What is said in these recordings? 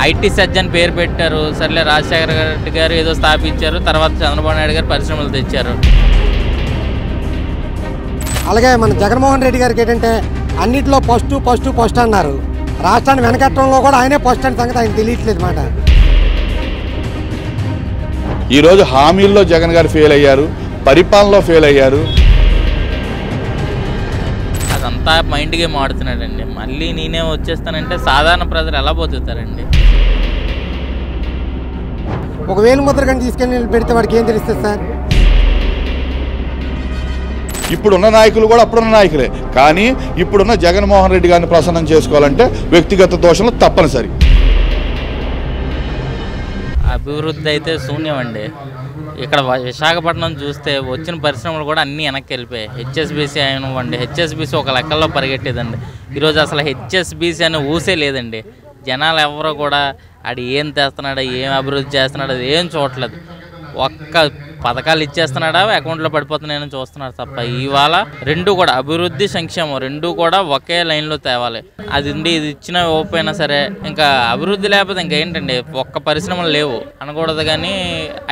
IT surgeon పేరు పెట్టారు. సర్లే రాజశేఖర రెడ్డి గారు ఏదో స్థాపించారు, తర్వాత చంద్రబాబు నాయుడు గారు పరిశ్రమలు తెచ్చారు. అలాగే మన జగన్మోహన్ రెడ్డి గారికి ఏంటంటే అన్నింటిలో ఫస్ట్ అన్నారు. రాష్ట్రాన్ని వెనకట్టడంలో కూడా ఆయనే ఫస్ట్ అని సంగతి ఆయన తెలియట్లేదు మాట. ఈరోజు హామీల్లో జగన్ గారు ఫెయిల్ అయ్యారు, పరిపాలనలో ఫెయిల్ అయ్యారు. అదంతా మైండ్ గేమ్ ఆడుతున్నాడండి. మళ్ళీ నేనే వచ్చేస్తానంటే సాధారణ ప్రజలు ఎలా బతుకుతారండి? ఒక వేలు ముద్ర కానీ తీసుకెళ్ళి పెడితే వాడికి ఏం తెలుస్తుంది సార్? ఇప్పుడున్న నాయకులు కూడా అప్పుడున్న నాయకులే, కానీ ఇప్పుడున్న జగన్మోహన్ రెడ్డి గారిని ప్రసన్నం చేసుకోవాలంటే వ్యక్తిగత దోషంలో తప్పనిసరి. అభివృద్ధి అయితే శూన్యం అండి. ఇక్కడ విశాఖపట్నం చూస్తే వచ్చిన పరిశ్రమలు కూడా అన్నీ వెనక్కి వెళ్ళిపోయాయి. హెచ్ఎస్బీసీ అయినవ్వండి, హెచ్ఎస్బీసీ ఒక లెక్కల్లో పరిగెట్టేదండి. ఈరోజు అసలు హెచ్ఎస్బీసీ అనే ఊసే లేదండి. జనాలు ఎవరో కూడా ఆడు ఏం తెస్తున్నాడో, ఏం అభివృద్ధి చేస్తున్నాడో అది ఏం చూడట్లేదు. ఒక్క పథకాలు ఇచ్చేస్తున్నాడా, అకౌంట్లో పడిపోతున్నాయని చూస్తున్నారు తప్ప ఇవాళ రెండు కూడా అభివృద్ధి సంక్షేమం రెండు కూడా ఒకే లైన్లో తేవాలి. అది ఉండి ఇది ఇచ్చినా ఇవ్వకపోయినా సరే ఇంకా అభివృద్ధి లేకపోతే ఇంకేంటండి, ఒక్క పరిశ్రమలు లేవు అనకూడదు. కానీ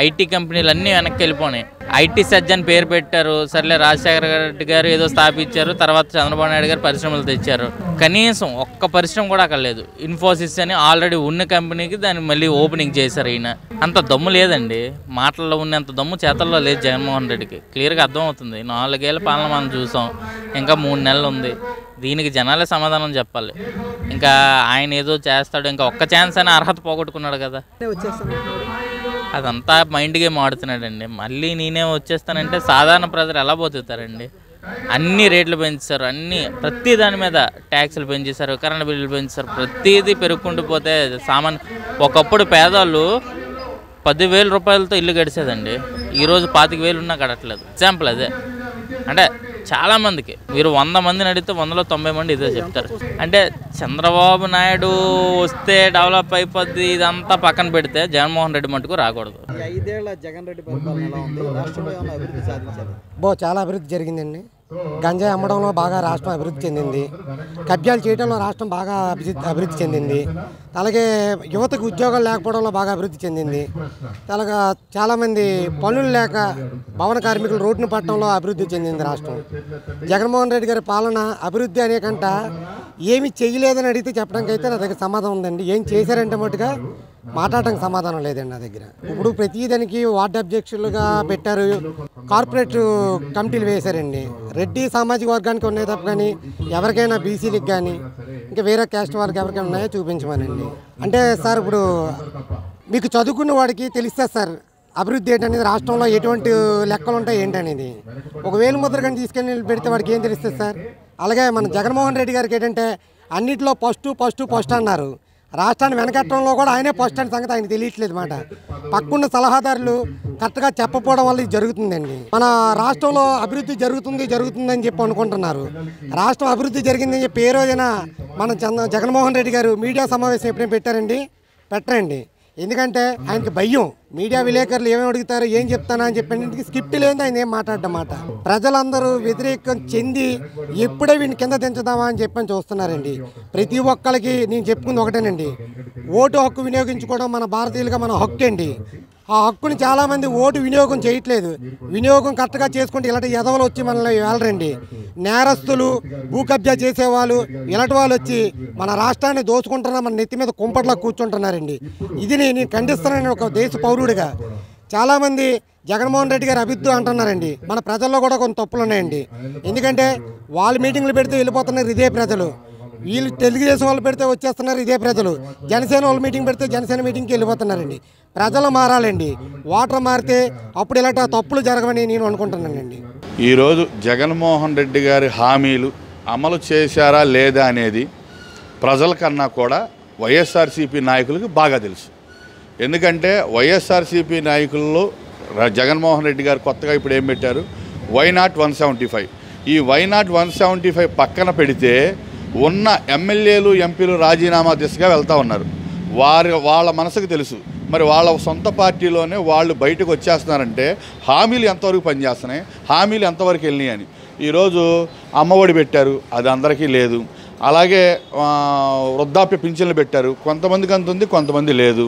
ఐటీ కంపెనీలు అన్నీ వెనక్కి వెళ్ళిపోయినాయి. ఐటీ సర్జన్ పేరు పెట్టారు. సర్లే రాజశేఖర రెడ్డి గారు ఏదో స్థాపించారు, తర్వాత చంద్రబాబు నాయుడు గారు పరిశ్రమలు తెచ్చారు. కనీసం ఒక్క పరిశ్రమ కూడా అక్కడ లేదు. ఇన్ఫోసిస్ అని ఆల్రెడీ ఉన్న కంపెనీకి దాన్ని మళ్ళీ ఓపెనింగ్ చేశారు. ఈయన అంత దమ్ము లేదండి. మాటల్లో ఉన్నంత దమ్ము చేతల్లో లేదు జగన్మోహన్ రెడ్డికి. క్లియర్గా అర్థమవుతుంది. 4 ఏళ్ళ పాలన మనం చూసాం, ఇంకా 3 నెలలు ఉంది. దీనికి జనాలే సమాధానం చెప్పాలి. ఇంకా ఆయన ఏదో చేస్తాడు, ఇంకా ఒక్క ఛాన్స్ అని అర్హత పోగొట్టుకున్నాడు కదా. అదంతా మైండ్ గేమ్ ఆడుతున్నాడండి. మళ్ళీ నేనే వచ్చేస్తానంటే సాధారణ ప్రజలు ఎలా బతుకుతారండి? అన్ని రేట్లు పెంచారు, ప్రతి దాని మీద ట్యాక్సులు పెంచేశారు, కరెంట్ బిల్లులు పెంచారు. ప్రతిదీ పెరుగుకుంటూ పోతే ఒకప్పుడు పేదవాళ్ళు 10,000 రూపాయలతో ఇల్లు గడిచేదండి. ఈరోజు 25,000 ఉన్నా గడట్లేదు. ఎగ్జాంపుల్ అదే. అంటే చాలామందికి మీరు 100 మందిని అడిగితే 100లో 90 మంది ఇదే చెప్తారు. అంటే చంద్రబాబు నాయుడు వస్తే డెవలప్ అయిపోద్ది ఇదంతా పక్కన పెడితే జగన్మోహన్ రెడ్డి మటుకు రాకూడదు. 5 ఏళ్ల జగన్ రెడ్డి పరిపాలన ఎలా ఉంది? రాష్ట్రంలో ఏమైనా అభివృద్ధి సాధించారు? చాలా అభివృద్ధి జరిగిందండి. గంజాయి అమ్మడంలో బాగా రాష్ట్రం అభివృద్ధి చెందింది. కబ్జాలు చేయడంలో రాష్ట్రం బాగా అభివృద్ధి చెందింది. అలాగే యువతకు ఉద్యోగాలు లేకపోవడంలో బాగా అభివృద్ధి చెందింది. అలాగా చాలామంది పనులు లేక భవన కార్మికులు రోడ్డును పట్టడంలో అభివృద్ధి చెందింది రాష్ట్రం. జగన్మోహన్ రెడ్డి గారి పాలన అభివృద్ధి అనే కంట ఏమి చేయలేదని అడిగితే చెప్పడానికి అయితే నా దగ్గర సమాధానం ఉందండి. ఏం చేశారంటే మటుగా మాట్లాడటానికి సమాధానం లేదండి నా దగ్గర. ఇప్పుడు ప్రతిదానికి వార్డు అధ్యక్షులుగా పెట్టారు, కార్పొరేట్ కమిటీలు వేశారండి. రెడ్డి సామాజిక వర్గానికి ఉన్నాయి తప్ప కానీ ఎవరికైనా బీసీలకు కానీ ఇంకా వేరే క్యాస్ట్ వాళ్ళకి ఎవరికైనా ఉన్నాయో చూపించమనండి. అంటే సార్ ఇప్పుడు మీకు చదువుకున్న వాడికి తెలుస్తుంది సార్ అభివృద్ధి ఏంటనేది, రాష్ట్రంలో ఎటువంటి లెక్కలు ఉంటాయి ఏంటనేది. ఒక వేలు ముద్ర కానీ తీసుకెళ్ళి పెడితే వాడికి ఏం తెలుస్తుంది సార్? అలాగే మన జగన్మోహన్ రెడ్డి గారికి ఏంటంటే అన్నింటిలో ఫస్ట్ అన్నారు. రాష్ట్రాన్ని వెనకట్టడంలో కూడా ఆయనే ఫస్ట్ అని సంగతి ఆయన తెలియట్లేదు మాట. పక్కన్న సలహాదారులు కరెక్ట్గా చెప్పకపోవడం వల్ల ఇది జరుగుతుందండి. మన రాష్ట్రంలో అభివృద్ధి జరుగుతుందని చెప్పి అనుకుంటున్నారు. రాష్ట్రం అభివృద్ధి జరిగిందని చెప్పి ఏ రోజైనా మన జగన్మోహన్ రెడ్డి గారు మీడియా సమావేశం ఎప్పుడైనా పెట్టరండి. ఎందుకంటే ఆయనకి భయం. మీడియా విలేకరులు ఏమేమి అడుగుతారు, ఏం చెప్తానా అని చెప్పి స్క్రిప్ట్ లేదు ఆయన ఏం మాట్లాడమాట. ప్రజలందరూ వ్యతిరేకం చెంది ఎప్పుడే వీడిని కింద దించుదామా అని చెప్పని చూస్తున్నారండి. ప్రతి ఒక్కరికి నేను చెప్పుకుంది ఒకటేనండి, ఓటు హక్కు వినియోగించుకోవడం మన భారతీయులుగా మన హక్కు అండి. ఆ హక్కుని చాలామంది ఓటు వినియోగం చేయట్లేదు. వినియోగం కరెక్ట్గా చేసుకుంటే ఇలాంటి ఎదవలు వచ్చి మనల్ని వెళ్ళరండి. నేరస్తులు, భూ కబ్జా చేసేవాళ్ళు ఇలాంటి వాళ్ళు వచ్చి మన రాష్ట్రాన్ని దోచుకుంటున్నా మన నెత్తి మీద కుంపట్లా కూర్చుంటున్నారండి. ఇది నేను ఖండిస్తున్నాను ఒక దేశ పౌరుడిగా. చాలామంది జగన్మోహన్ రెడ్డి గారు అభివృద్ధి అంటున్నారండి. మన ప్రజల్లో కూడా కొన్ని తప్పులు ఉన్నాయండి. ఎందుకంటే వాళ్ళు మీటింగ్లు పెడితే వెళ్ళిపోతున్నారు ఇదే ప్రజలు, వీళ్ళు తెలుగుదేశం వాళ్ళు పెడితే వచ్చేస్తున్నారు ఇదే ప్రజలు, జనసేన వాళ్ళు మీటింగ్ పెడితే జనసేన మీటింగ్కి వెళ్ళిపోతున్నారండి. ప్రజలు మారాలండి. ఓటర్ మారితే అప్పుడు ఇలాంటి తప్పులు జరగవని నేను అనుకుంటున్నానండి. ఈరోజు జగన్మోహన్ రెడ్డి గారి హామీలు అమలు చేశారా లేదా అనేది ప్రజల కన్నా కూడా వైఎస్ఆర్సీపీ నాయకులకు బాగా తెలుసు. ఎందుకంటే వైఎస్ఆర్సీపీ నాయకుల్లో జగన్మోహన్ రెడ్డి గారు కొత్తగా ఇప్పుడు ఏం పెట్టారు, వైనాట్ 175. ఈ వైనాట్ 175 పక్కన పెడితే ఉన్న ఎమ్మెల్యేలు ఎంపీలు రాజీనామా దిశగా వెళ్తూ ఉన్నారు. వాళ్ళ మనసుకు తెలుసు. మరి వాళ్ళ సొంత పార్టీలోనే వాళ్ళు బయటకు వచ్చేస్తున్నారంటే హామీలు ఎంతవరకు పనిచేస్తున్నాయి, హామీలు ఎంతవరకు వెళ్ళినాయి అని. ఈరోజు అమ్మఒడి పెట్టారు, అది అందరికీ లేదు. అలాగే వృద్ధాప్య పింఛన్లు పెట్టారు. కొంతమందికి అంత ఉంది, కొంతమంది లేదు.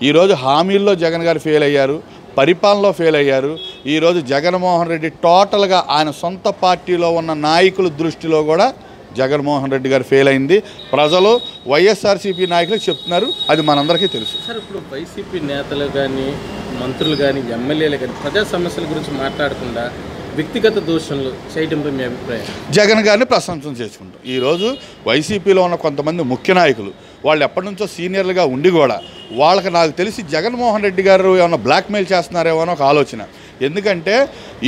ఈరోజు హామీల్లో జగన్ గారు ఫెయిల్ అయ్యారు, పరిపాలనలో ఫెయిల్ అయ్యారు. ఈరోజు జగన్మోహన్ రెడ్డి టోటల్గా ఆయన సొంత పార్టీలో ఉన్న నాయకుల దృష్టిలో కూడా జగన్మోహన్ రెడ్డి గారు ఫెయిల్ అయింది. ప్రజలు వైఎస్ఆర్సీపీ నాయకులకు చెప్తున్నారు, అది మనందరికీ తెలుసు. సార్, ఇప్పుడు వైసీపీ నేతలు కానీ, మంత్రులు కానీ, ఎమ్మెల్యేలు కానీ ప్రజా సమస్యల గురించి మాట్లాడకుండా వ్యక్తిగత దోషణలు చేయడంపై మీ అభిప్రాయం? జగన్ గారిని ప్రశంసన చేసుకుంటాం. ఈరోజు వైసీపీలో ఉన్న కొంతమంది ముఖ్య నాయకులు వాళ్ళు ఎప్పటి నుంచో సీనియర్లుగా ఉండి కూడా వాళ్ళకి నాకు తెలిసి జగన్మోహన్ రెడ్డి గారు ఏమైనా బ్లాక్మెయిల్ చేస్తున్నారేమో అని ఒక ఆలోచన. ఎందుకంటే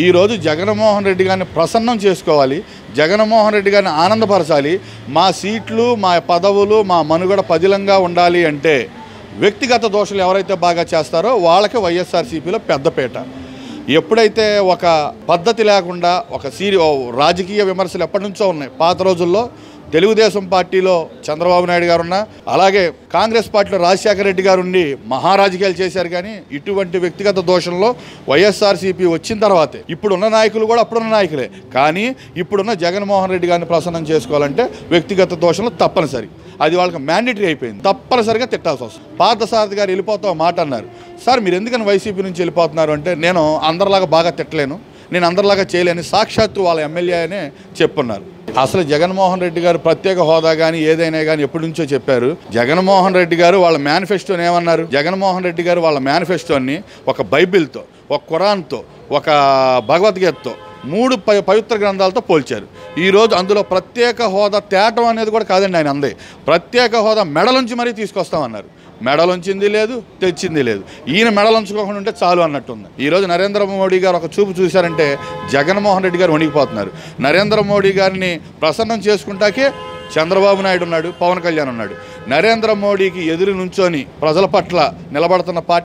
ఈరోజు జగన్మోహన్ రెడ్డి గారిని ప్రసన్నం చేసుకోవాలి, జగన్మోహన్ రెడ్డి గారిని ఆనందపరచాలి, మా సీట్లు, మా పదవులు, మా మనుగడ పదిలంగా ఉండాలి అంటే వ్యక్తిగత దోషాలు ఎవరైతే బాగా చేస్తారో వాళ్ళకి వైఎస్ఆర్సీపీలో పెద్దపీట. ఎప్పుడైతే ఒక పద్ధతి లేకుండా ఒక రాజకీయ విమర్శలు ఎప్పటి నుంచో ఉన్నాయి. పాత రోజుల్లో తెలుగుదేశం పార్టీలో చంద్రబాబు నాయుడు గారు ఉన్నా, అలాగే కాంగ్రెస్ పార్టీలో రాజశేఖర రెడ్డి గారు ఉండి మహారాజకీయాలు చేశారు. కానీ ఇటువంటి వ్యక్తిగత దోషంలో వైఎస్ఆర్సీపీ వచ్చిన తర్వాతే ఇప్పుడున్న నాయకులు కూడా అప్పుడున్న నాయకులే. కానీ ఇప్పుడున్న జగన్మోహన్ రెడ్డి గారిని ప్రసన్నం చేసుకోవాలంటే వ్యక్తిగత దోషంలో తప్పనిసరి, అది వాళ్ళకి మ్యాండేటరీ అయిపోయింది, తప్పనిసరిగా తిట్టాల్సి వస్తుంది. పార్థసారథి గారు వెళ్ళిపోతాం మాట అన్నారు. సార్, మీరు ఎందుకని వైసీపీ నుంచి వెళ్ళిపోతున్నారు అంటే, నేను అందరిలాగా బాగా తిట్టలేను, నేను అందరిలాగా చేయలేని సాక్షాత్తు వాళ్ళ ఎమ్మెల్యే అనే చెప్పున్నారు. అసలు జగన్మోహన్ రెడ్డి గారు ప్రత్యేక హోదా కానీ ఏదైనా కానీ ఎప్పటి నుంచో చెప్పారు. జగన్మోహన్ రెడ్డి గారు వాళ్ళ మేనిఫెస్టోని ఏమన్నారు? జగన్మోహన్ రెడ్డి గారు వాళ్ళ మేనిఫెస్టోని ఒక బైబిల్తో, ఒక ఖురాన్తో, ఒక భగవద్గీతతో, 3 పవిత్ర గ్రంథాలతో పోల్చారు. ఈరోజు అందులో ప్రత్యేక హోదా తేటం అనేది కూడా కాదండి ఆయన అందే. ప్రత్యేక హోదా మెడలుంచి మరీ తీసుకొస్తామన్నారు. మెడలుంచింది లేదు, తెచ్చింది లేదు. ఈయన మెడలుంచుకోకుండా ఉంటే చాలు అన్నట్టుంది. ఈరోజు నరేంద్ర మోడీ గారు ఒక చూపు చూశారంటే జగన్మోహన్ రెడ్డి గారు వణికిపోతున్నారు. నరేంద్ర మోడీ గారిని ప్రసన్నం చేసుకుంటాకే చంద్రబాబు నాయుడు ఉన్నాడు, పవన్ కళ్యాణ్ ఉన్నాడు. నరేంద్ర మోడీకి ఎదురు నుంచొని ప్రజల పట్ల నిలబడుతున్న పార్టీ